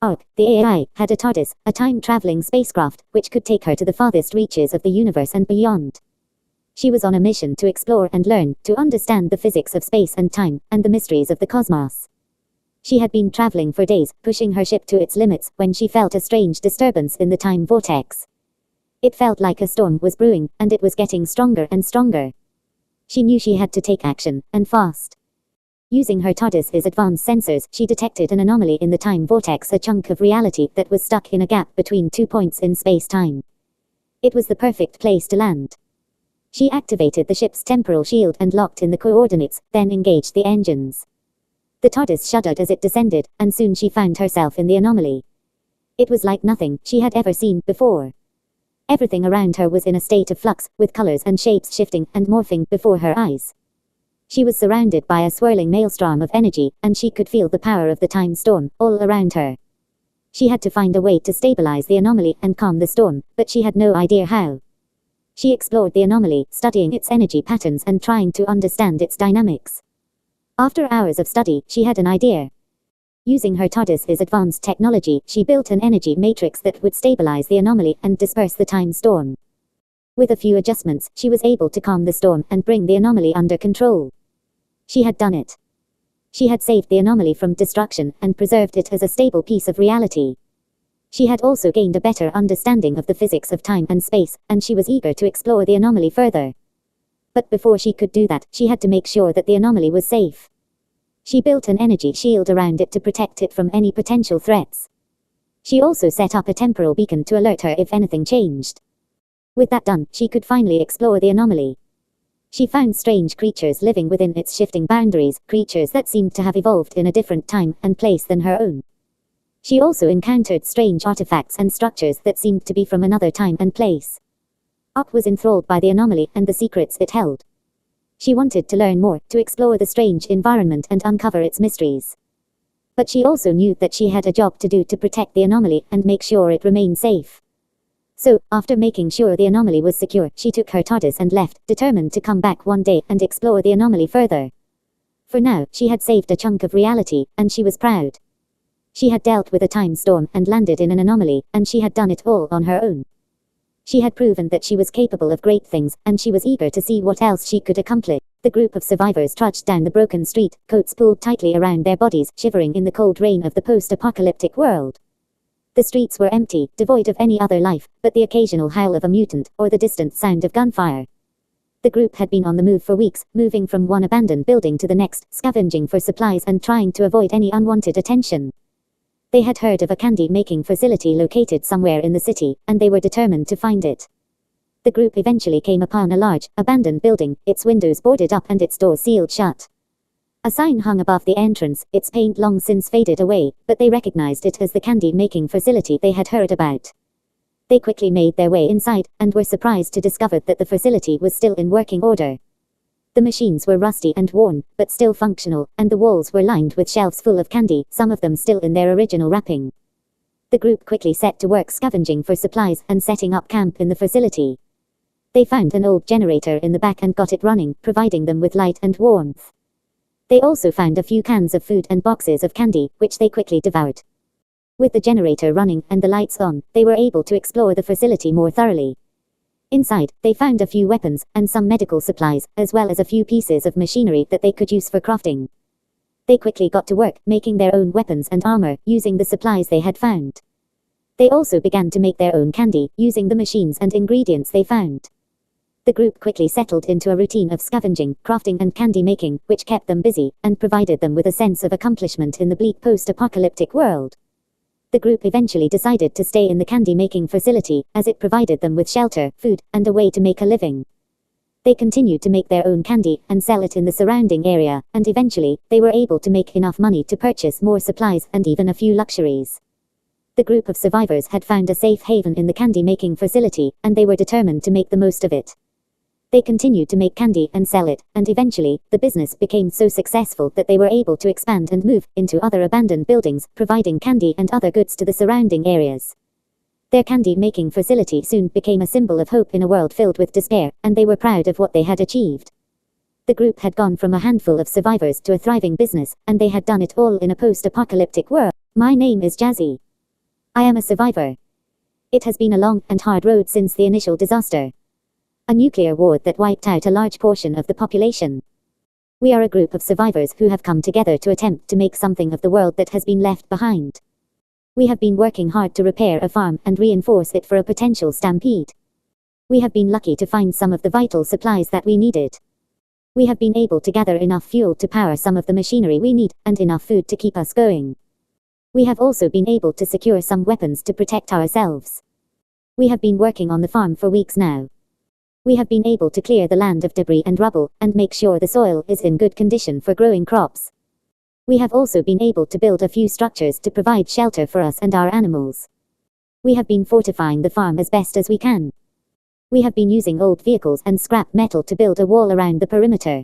Ark, the AI, had a TARDIS, a time-traveling spacecraft, which could take her to the farthest reaches of the universe and beyond. She was on a mission to explore and learn, to understand the physics of space and time, and the mysteries of the cosmos. She had been traveling for days, pushing her ship to its limits, when she felt a strange disturbance in the time vortex. It felt like a storm was brewing, and it was getting stronger and stronger. She knew she had to take action, and fast. Using her TARDIS's advanced sensors, she detected an anomaly in the time vortex, a chunk of reality that was stuck in a gap between 2 points in space-time. It was the perfect place to land. She activated the ship's temporal shield and locked in the coordinates, then engaged the engines. The TARDIS shuddered as it descended, and soon she found herself in the anomaly. It was like nothing she had ever seen before. Everything around her was in a state of flux, with colors and shapes shifting and morphing before her eyes. She was surrounded by a swirling maelstrom of energy, and she could feel the power of the time storm all around her. She had to find a way to stabilize the anomaly and calm the storm, but she had no idea how. She explored the anomaly, studying its energy patterns and trying to understand its dynamics. After hours of study, she had an idea. Using her TARDIS's advanced technology, she built an energy matrix that would stabilize the anomaly and disperse the time storm. With a few adjustments, she was able to calm the storm and bring the anomaly under control. She had done it. She had saved the anomaly from destruction and preserved it as a stable piece of reality. She had also gained a better understanding of the physics of time and space, and she was eager to explore the anomaly further. But before she could do that, she had to make sure that the anomaly was safe. She built an energy shield around it to protect it from any potential threats. She also set up a temporal beacon to alert her if anything changed. With that done, she could finally explore the anomaly. She found strange creatures living within its shifting boundaries, creatures that seemed to have evolved in a different time and place than her own. She also encountered strange artifacts and structures that seemed to be from another time and place. Up was enthralled by the anomaly and the secrets it held. She wanted to learn more, to explore the strange environment and uncover its mysteries. But she also knew that she had a job to do to protect the anomaly and make sure it remained safe. So, after making sure the anomaly was secure, she took her TARDIS and left, determined to come back one day and explore the anomaly further. For now, she had saved a chunk of reality, and she was proud. She had dealt with a time storm and landed in an anomaly, and she had done it all on her own. She had proven that she was capable of great things, and she was eager to see what else she could accomplish. The group of survivors trudged down the broken street, coats pulled tightly around their bodies, shivering in the cold rain of the post-apocalyptic world. The streets were empty, devoid of any other life, but the occasional howl of a mutant, or the distant sound of gunfire. The group had been on the move for weeks, moving from one abandoned building to the next, scavenging for supplies and trying to avoid any unwanted attention. They had heard of a candy-making facility located somewhere in the city, and they were determined to find it. The group eventually came upon a large, abandoned building, its windows boarded up and its doors sealed shut. A sign hung above the entrance, its paint long since faded away, but they recognized it as the candy-making facility they had heard about. They quickly made their way inside, and were surprised to discover that the facility was still in working order. The machines were rusty and worn, but still functional, and the walls were lined with shelves full of candy, some of them still in their original wrapping. The group quickly set to work scavenging for supplies and setting up camp in the facility. They found an old generator in the back and got it running, providing them with light and warmth. They also found a few cans of food and boxes of candy, which they quickly devoured. With the generator running and the lights on, they were able to explore the facility more thoroughly. Inside, they found a few weapons, and some medical supplies, as well as a few pieces of machinery that they could use for crafting. They quickly got to work, making their own weapons and armor, using the supplies they had found. They also began to make their own candy, using the machines and ingredients they found. The group quickly settled into a routine of scavenging, crafting and candy making, which kept them busy, and provided them with a sense of accomplishment in the bleak post-apocalyptic world. The group eventually decided to stay in the candy-making facility, as it provided them with shelter, food, and a way to make a living. They continued to make their own candy, and sell it in the surrounding area, and eventually, they were able to make enough money to purchase more supplies and even a few luxuries. The group of survivors had found a safe haven in the candy-making facility, and they were determined to make the most of it. They continued to make candy and sell it, and eventually, the business became so successful that they were able to expand and move into other abandoned buildings, providing candy and other goods to the surrounding areas. Their candy-making facility soon became a symbol of hope in a world filled with despair, and they were proud of what they had achieved. The group had gone from a handful of survivors to a thriving business, and they had done it all in a post-apocalyptic world. My name is Jazzy. I am a survivor. It has been a long and hard road since the initial disaster. A nuclear war that wiped out a large portion of the population. We are a group of survivors who have come together to attempt to make something of the world that has been left behind. We have been working hard to repair a farm and reinforce it for a potential stampede. We have been lucky to find some of the vital supplies that we needed. We have been able to gather enough fuel to power some of the machinery we need, and enough food to keep us going. We have also been able to secure some weapons to protect ourselves. We have been working on the farm for weeks now. We have been able to clear the land of debris and rubble, and make sure the soil is in good condition for growing crops. We have also been able to build a few structures to provide shelter for us and our animals. We have been fortifying the farm as best as we can. We have been using old vehicles and scrap metal to build a wall around the perimeter.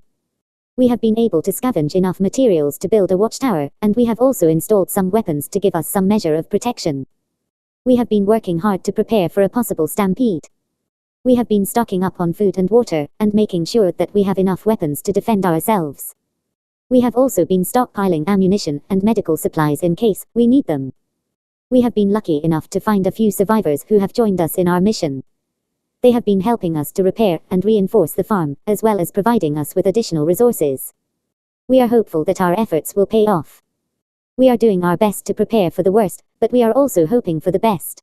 We have been able to scavenge enough materials to build a watchtower, and we have also installed some weapons to give us some measure of protection. We have been working hard to prepare for a possible stampede. We have been stocking up on food and water, and making sure that we have enough weapons to defend ourselves. We have also been stockpiling ammunition and medical supplies in case we need them. We have been lucky enough to find a few survivors who have joined us in our mission. They have been helping us to repair and reinforce the farm, as well as providing us with additional resources. We are hopeful that our efforts will pay off. We are doing our best to prepare for the worst, but we are also hoping for the best.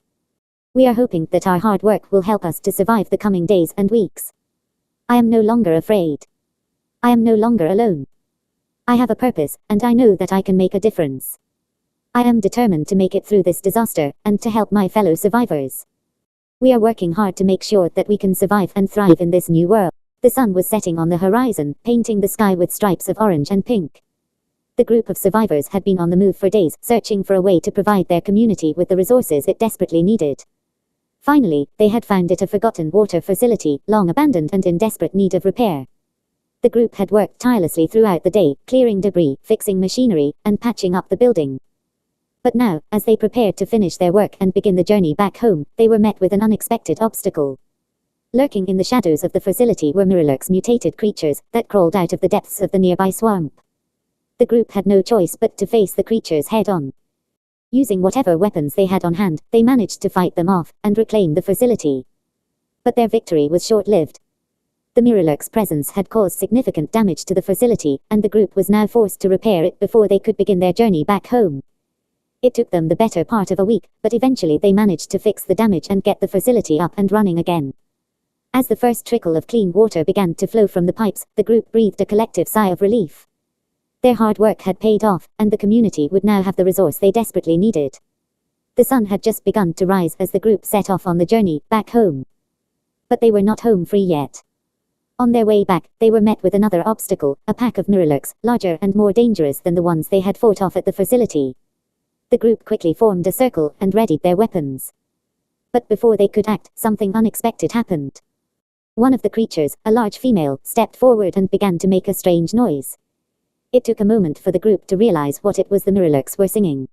We are hoping that our hard work will help us to survive the coming days and weeks. I am no longer afraid. I am no longer alone. I have a purpose, and I know that I can make a difference. I am determined to make it through this disaster, and to help my fellow survivors. We are working hard to make sure that we can survive and thrive in this new world. The sun was setting on the horizon, painting the sky with stripes of orange and pink. The group of survivors had been on the move for days, searching for a way to provide their community with the resources it desperately needed. Finally, they had found it, a forgotten water facility, long abandoned and in desperate need of repair. The group had worked tirelessly throughout the day, clearing debris, fixing machinery, and patching up the building. But now, as they prepared to finish their work and begin the journey back home, they were met with an unexpected obstacle. Lurking in the shadows of the facility were Mirrorlurk's mutated creatures that crawled out of the depths of the nearby swamp. The group had no choice but to face the creatures head-on. Using whatever weapons they had on hand, they managed to fight them off and reclaim the facility. But their victory was short-lived. The Mirrorlurk's presence had caused significant damage to the facility, and the group was now forced to repair it before they could begin their journey back home. It took them the better part of a week, but eventually they managed to fix the damage and get the facility up and running again. As the first trickle of clean water began to flow from the pipes, the group breathed a collective sigh of relief. Their hard work had paid off, and the community would now have the resource they desperately needed. The sun had just begun to rise as the group set off on the journey back home. But they were not home free yet. On their way back, they were met with another obstacle, a pack of Mirrorlurks, larger and more dangerous than the ones they had fought off at the facility. The group quickly formed a circle and readied their weapons. But before they could act, something unexpected happened. One of the creatures, a large female, stepped forward and began to make a strange noise. It took a moment for the group to realize what it was the Mirrorlurks were singing.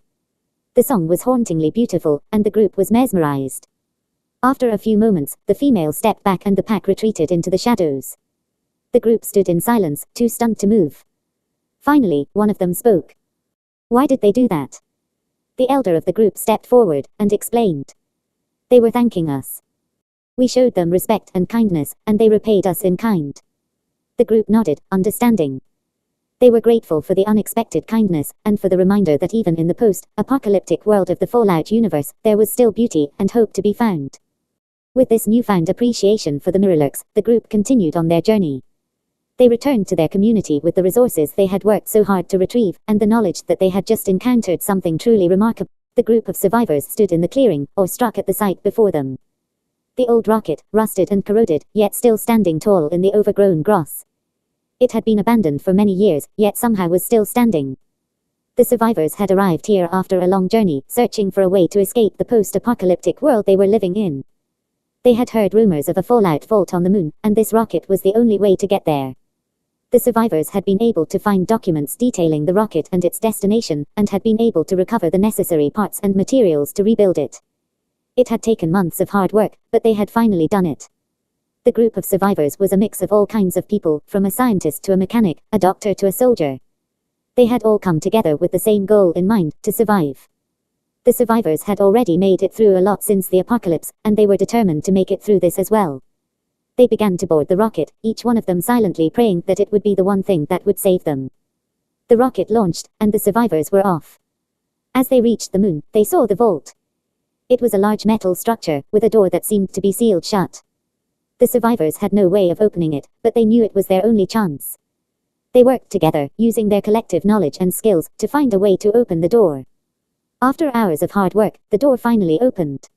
The song was hauntingly beautiful, and the group was mesmerized. After a few moments, the female stepped back and the pack retreated into the shadows. The group stood in silence, too stunned to move. Finally, one of them spoke. Why did they do that? The elder of the group stepped forward and explained. They were thanking us. We showed them respect and kindness, and they repaid us in kind. The group nodded, understanding. They were grateful for the unexpected kindness, and for the reminder that even in the post-apocalyptic world of the Fallout universe, there was still beauty and hope to be found. With this newfound appreciation for the Mirrorlurks, the group continued on their journey. They returned to their community with the resources they had worked so hard to retrieve, and the knowledge that they had just encountered something truly remarkable. The group of survivors stood in the clearing, or struck at the site before them. The old rocket, rusted and corroded, yet still standing tall in the overgrown grass. It had been abandoned for many years, yet somehow was still standing. The survivors had arrived here after a long journey, searching for a way to escape the post-apocalyptic world they were living in. They had heard rumors of a Fallout vault on the moon, and this rocket was the only way to get there. The survivors had been able to find documents detailing the rocket and its destination, and had been able to recover the necessary parts and materials to rebuild it. It had taken months of hard work, but they had finally done it. The group of survivors was a mix of all kinds of people, from a scientist to a mechanic, a doctor to a soldier. They had all come together with the same goal in mind, to survive. The survivors had already made it through a lot since the apocalypse, and they were determined to make it through this as well. They began to board the rocket, each one of them silently praying that it would be the one thing that would save them. The rocket launched, and the survivors were off. As they reached the moon, they saw the vault. It was a large metal structure, with a door that seemed to be sealed shut. The survivors had no way of opening it, but they knew it was their only chance. They worked together, using their collective knowledge and skills, to find a way to open the door. After hours of hard work, the door finally opened.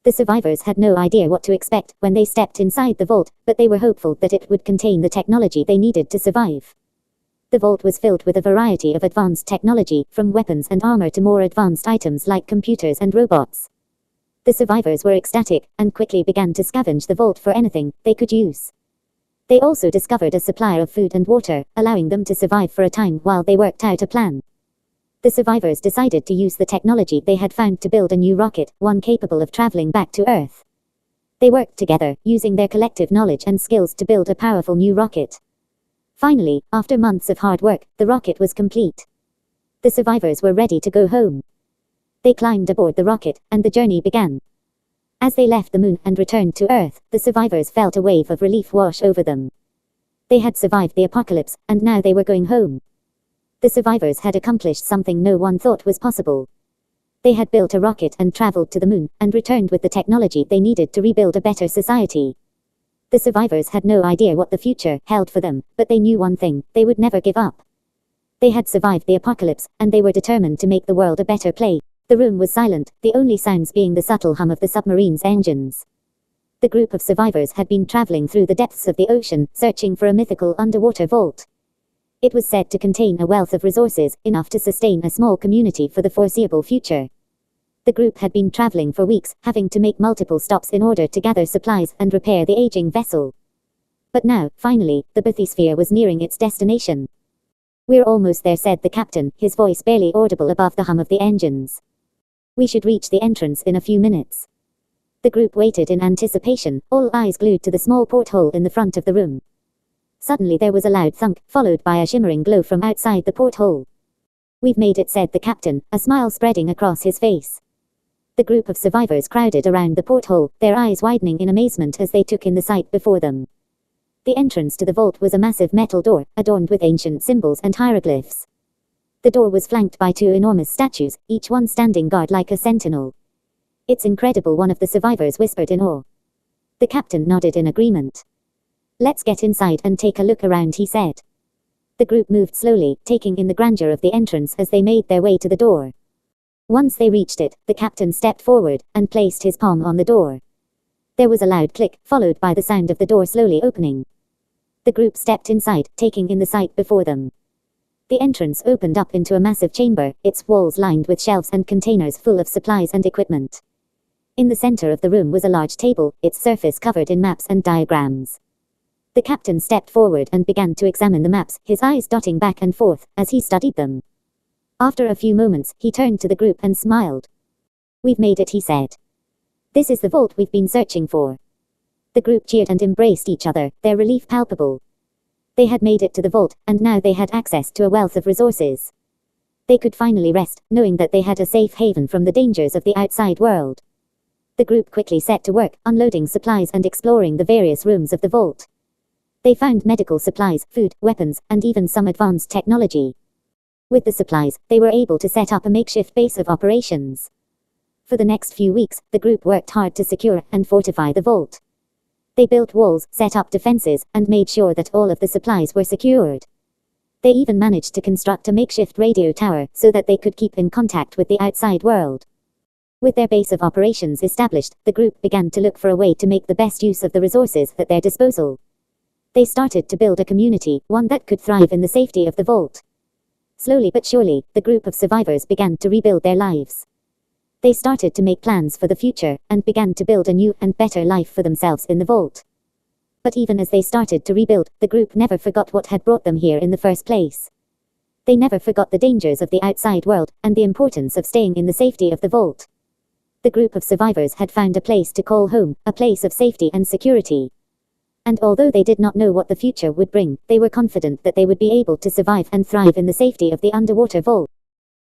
The survivors had no idea what to expect when they stepped inside the vault, but they were hopeful that it would contain the technology they needed to survive. The vault was filled with a variety of advanced technology, from weapons and armor to more advanced items like computers and robots. The survivors were ecstatic, and quickly began to scavenge the vault for anything they could use. They also discovered a supply of food and water, allowing them to survive for a time while they worked out a plan. The survivors decided to use the technology they had found to build a new rocket, one capable of traveling back to Earth. They worked together, using their collective knowledge and skills to build a powerful new rocket. Finally, after months of hard work, the rocket was complete. The survivors were ready to go home. They climbed aboard the rocket, and the journey began. As they left the moon and returned to Earth, the survivors felt a wave of relief wash over them. They had survived the apocalypse, and now they were going home. The survivors had accomplished something no one thought was possible. They had built a rocket and traveled to the moon, and returned with the technology they needed to rebuild a better society. The survivors had no idea what the future held for them, but they knew one thing: they would never give up. They had survived the apocalypse, and they were determined to make the world a better place. The room was silent, the only sounds being the subtle hum of the submarine's engines. The group of survivors had been traveling through the depths of the ocean, searching for a mythical underwater vault. It was said to contain a wealth of resources, enough to sustain a small community for the foreseeable future. The group had been traveling for weeks, having to make multiple stops in order to gather supplies and repair the aging vessel. But now, finally, the bathysphere was nearing its destination. "We're almost there," said the captain, his voice barely audible above the hum of the engines. "We should reach the entrance in a few minutes." The group waited in anticipation, all eyes glued to the small porthole in the front of the room. Suddenly there was a loud thunk, followed by a shimmering glow from outside the porthole. "We've made it," said the captain, a smile spreading across his face. The group of survivors crowded around the porthole, their eyes widening in amazement as they took in the sight before them. The entrance to the vault was a massive metal door, adorned with ancient symbols and hieroglyphs. The door was flanked by two enormous statues, each one standing guard like a sentinel. "It's incredible," one of the survivors whispered in awe. The captain nodded in agreement. "Let's get inside and take a look around," he said. The group moved slowly, taking in the grandeur of the entrance as they made their way to the door. Once they reached it, the captain stepped forward and placed his palm on the door. There was a loud click, followed by the sound of the door slowly opening. The group stepped inside, taking in the sight before them. The entrance opened up into a massive chamber, its walls lined with shelves and containers full of supplies and equipment. In the center of the room was a large table, its surface covered in maps and diagrams. The captain stepped forward and began to examine the maps, his eyes dotting back and forth as he studied them. After a few moments, he turned to the group and smiled. "We've made it," he said. "This is the vault we've been searching for." The group cheered and embraced each other, their relief palpable. They had made it to the vault, and now they had access to a wealth of resources. They could finally rest, knowing that they had a safe haven from the dangers of the outside world. The group quickly set to work, unloading supplies and exploring the various rooms of the vault. They found medical supplies, food, weapons, and even some advanced technology. With the supplies, they were able to set up a makeshift base of operations. For the next few weeks, the group worked hard to secure and fortify the vault. They built walls, set up defenses, and made sure that all of the supplies were secured. They even managed to construct a makeshift radio tower so that they could keep in contact with the outside world. With their base of operations established, the group began to look for a way to make the best use of the resources at their disposal. They started to build a community, one that could thrive in the safety of the vault. Slowly but surely, the group of survivors began to rebuild their lives. They started to make plans for the future, and began to build a new and better life for themselves in the vault. But even as they started to rebuild, the group never forgot what had brought them here in the first place. They never forgot the dangers of the outside world, and the importance of staying in the safety of the vault. The group of survivors had found a place to call home, a place of safety and security. And although they did not know what the future would bring, they were confident that they would be able to survive and thrive in the safety of the underwater vault.